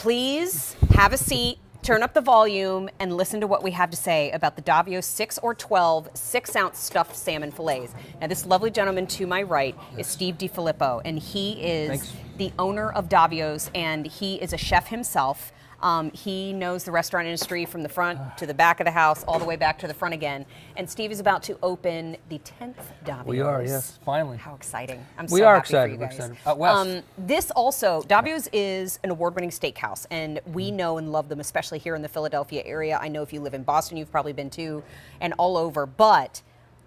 Please have a seat, turn up the volume, and listen to what we have to say about the Davios 6 or 12 6-ounce stuffed salmon fillets. Now, this lovely gentleman to my right is Steve DiFilippo, and he is the owner of Davios, and he is a chef himself. He knows the restaurant industry from the front to the back of the house, all the way back to the front again. And Steve is about to open the 10th Davios. We are, yes, finally. How exciting. I'm we so are happy excited. for you guys. We're excited. Out west. This also, Davios is an award-winning steakhouse, and we know and love them, especially here in the Philadelphia area. I know if you live in Boston, you've probably been too, and all over. But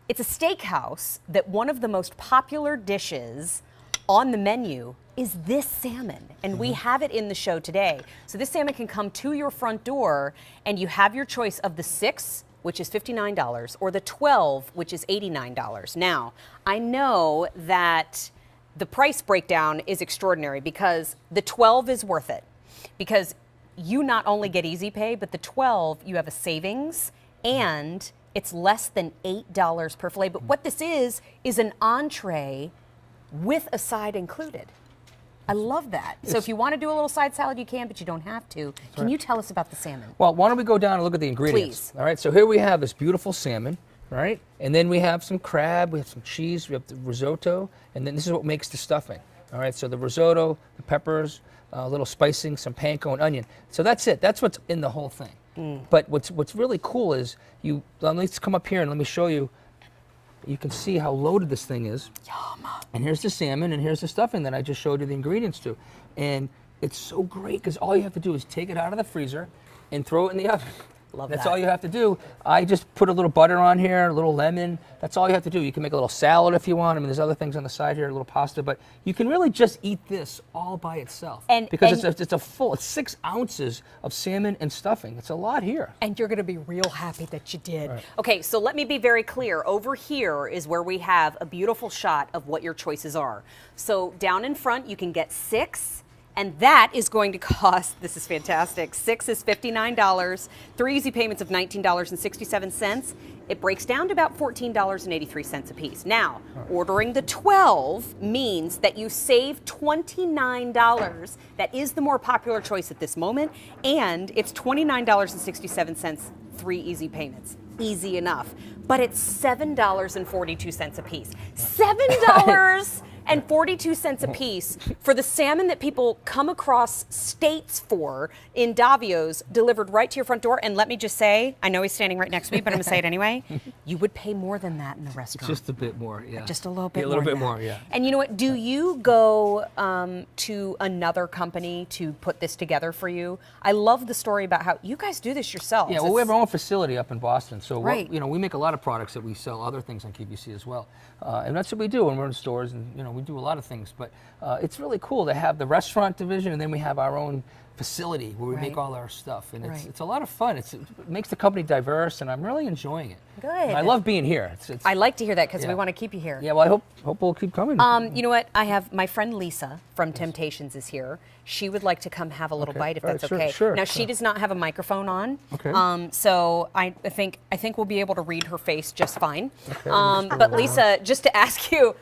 it's a steakhouse that one of the most popular dishes on the menu is this salmon, and we have it in the show today. So this salmon can come to your front door, and you have your choice of the 6, which is $59, or the 12, which is $89. Now, I know that the price breakdown is extraordinary because the 12 is worth it, because you not only get easy pay, but the 12, you have a savings, and it's less than $8 per fillet. But what this is an entree with a side included. I love that. So if you want to do a little side salad, you can, but you don't have to. Can you tell us about the salmon? Well, why don't we go down and look at the ingredients? Please. All right, so here we have this beautiful salmon, right? And then we have some crab, we have some cheese, we have the risotto, and then this is what makes the stuffing. All right, so the risotto, the peppers, a little spicing, some panko and onion. So that's it. That's what's in the whole thing. But what's really cool is let's come up here and let me show you. You can see how loaded this thing is. Yum. And here's the salmon, and here's the stuffing that I just showed you the ingredients to. And it's so great because all you have to do is take it out of the freezer and throw it in the oven. That's all you have to do. I just put a little butter on here, a little lemon. That's all you have to do. You can make a little salad if you want. I mean, there's other things on the side here, a little pasta, but you can really just eat this all by itself. Because it's 6 ounces of salmon and stuffing. It's a lot here. And you're going to be real happy that you did. Right. Okay, so let me be very clear. Over here is where we have a beautiful shot of what your choices are. So down in front, you can get 6. And that is going to cost, this is fantastic, 6 is $59, 3 easy payments of $19.67. It breaks down to about $14.83 a piece. Now, ordering the 12 means that you save $29. That is the more popular choice at this moment. And it's $29.67, 3 easy payments. Easy enough. But it's $7.42 a piece. $7.42 a piece for the salmon that people come across states for in Davios, delivered right to your front door. And let me just say, I know he's standing right next to me, but I'm going to say it anyway. You would pay more than that in the restaurant. Just a bit more, yeah. Just a little bit more. A little bit more, yeah. And you know what? Do you go to another company to put this together for you? I love the story about how you guys do this yourselves. Yeah, well, we have our own facility up in Boston. So, right. We make a lot of products that we sell other things on QVC as well. And that's what we do when we're in stores, and, we do a lot of things. But it's really cool to have the restaurant division, and then we have our own facility where we make all our stuff. And it's a lot of fun. It makes the company diverse, and I'm really enjoying it. Good. And I love being here. I like to hear that because we want to keep you here. Yeah, well, I hope we'll keep coming. You know what? I have my friend Lisa from Temptations is here. She would like to come have a little bite if that's okay. Sure. Now she does not have a microphone on. Okay. So I think we'll be able to read her face just fine. Okay, but Lisa, just to ask you,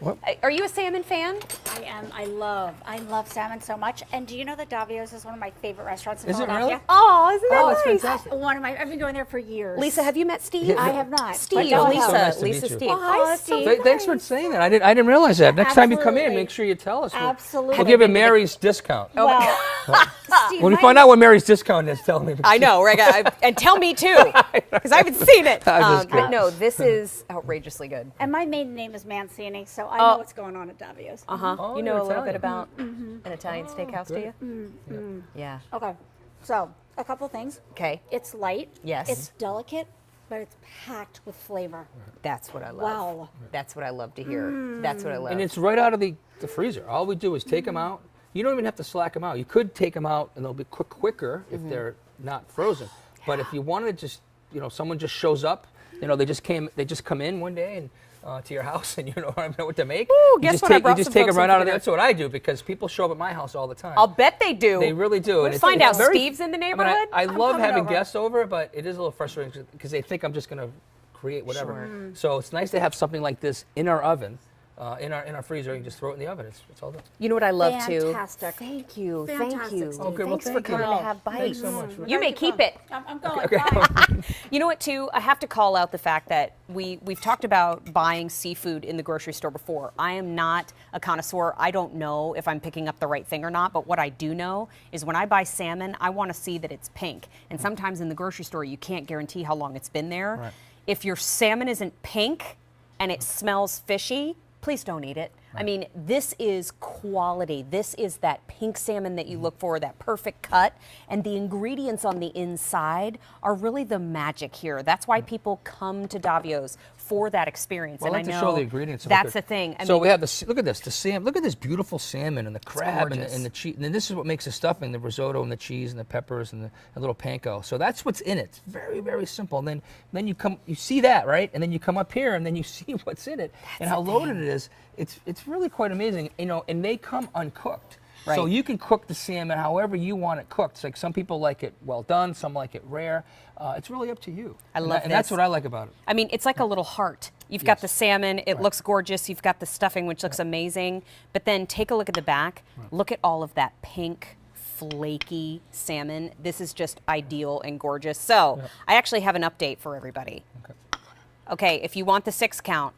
are you a salmon fan? I am. I love salmon so much. And do you know that Davios is one of my favorite restaurants in Is it Philadelphia? really? Oh, isn't that that's nice? fantastic. I've been going there for years. Lisa, have you met Steve? I have not. Steve, But Lisa, so nice to Lisa, meet you. Steve. Oh, hi, Steve. Thanks for saying that. I didn't realize that. Next time you come in, Absolutely. make sure you tell us. Absolutely. We'll give you Mary's discount. Well, Steve, When we my- find out what Mary's discount is, tell me. I know, right? And tell me too, because I haven't seen it. I'm just But kidding. no, this is outrageously good. And my maiden name is Mancini, so I know what's going on at Davios. Oh, You know you're a little bit Italian. about an Italian steakhouse, do you? Yeah. Okay, so a couple things. Okay. It's light. Yes. It's delicate, but it's packed with flavor. That's what I love. Wow. That's what I love to hear. That's what I love. And it's right out of the freezer. All we do is take them out. You don't even have to slack them out. You could take them out and they'll be quicker if they're not frozen. But if you wanted to just, someone just shows up, they just come in one day and to your house and you don't know what to make. Ooh, guess what? I brought you just some take them folks right in out for of there. dinner. That's what I do because people show up at my house all the time. I'll bet they do. They really do. Let's find out. Steve's in the I mean, neighborhood? I love coming having over. guests over, but it is a little frustrating because they think I'm just going to create whatever. So it's nice to have something like this in our oven in our freezer. You can just throw it in the oven. It's all done. You know what I love too? Fantastic. Thank you. Fantastic, Thank you. Steve. Okay, well, Thanks for thank you. coming to have bites. Thanks so much. You may keep it. I'm going. Okay. Bye. You know what, too? I have to call out the fact that we've talked about buying seafood in the grocery store before. I am not a connoisseur. I don't know if I'm picking up the right thing or not, but what I do know is when I buy salmon, I want to see that it's pink. And sometimes in the grocery store, you can't guarantee how long it's been there. Right. If your salmon isn't pink and it smells fishy, please don't eat it. I mean, this is quality. This is that pink salmon that you look for, that perfect cut. And the ingredients on the inside are really the magic here. That's why people come to Davios for that experience. Well, and I like I to know show the ingredients. that's the thing. I So mean, we have this. Look at this. The salmon. Look at this beautiful salmon and the crab gorgeous. and the cheese. And then this is what makes the stuffing: the risotto and the cheese and the peppers and the little panko. So that's what's in it. It's very, very simple. And then you see that, right? And then you come up here and then you see what's in it and how loaded it is. It's really quite amazing, you know. And they come uncooked. Right. So you can cook the salmon however you want it cooked. It's like some people like it well done, some like it rare. It's really up to you. I love and that's what I like about it. I mean, it's like a little heart. You've got the salmon, it looks gorgeous. You've got the stuffing, which looks amazing. But then take a look at the back. Look at all of that pink, flaky salmon. This is just ideal and gorgeous. So I actually have an update for everybody. Okay, if you want the 6 count,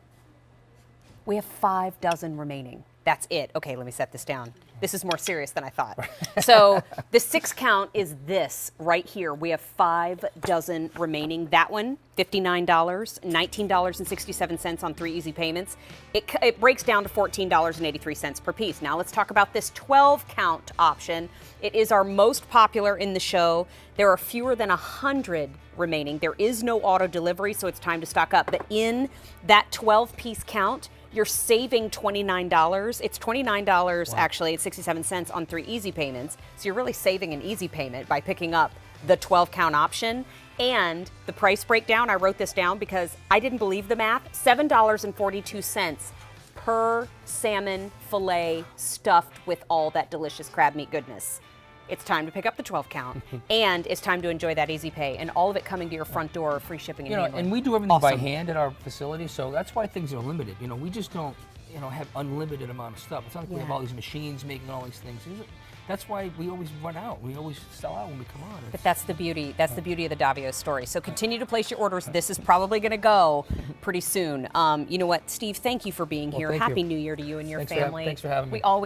we have 5 dozen remaining. That's it. Okay, let me set this down. This is more serious than I thought. So the 6 count is this right here. We have 5 dozen remaining. That one, $59, $19.67 on 3 easy payments. It breaks down to $14.83 per piece. Now let's talk about this 12 count option. It is our most popular in the show. There are fewer than 100 remaining. There is no auto delivery, so it's time to stock up. But in that 12 piece count, you're saving $29. It's $29 actually, it's 67 cents on 3 easy payments. So you're really saving an easy payment by picking up the 12 count option. And the price breakdown, I wrote this down because I didn't believe the math, $7.42 per salmon fillet stuffed with all that delicious crab meat goodness. It's time to pick up the 12 count, and it's time to enjoy that easy pay, and all of it coming to your front door, free shipping and handling. And we do everything by hand at our facility, so that's why things are limited. You know, we just don't, have unlimited amount of stuff. It's not like we have all these machines making all these things. That's why we always run out. We always sell out when we come on. But that's the beauty. That's the beauty of the Davios story. So continue to place your orders. This is probably going to go pretty soon. You know what, Steve? Thank you for being here. Thank Happy you. New Year to you and your Thanks family. thanks for having me. We always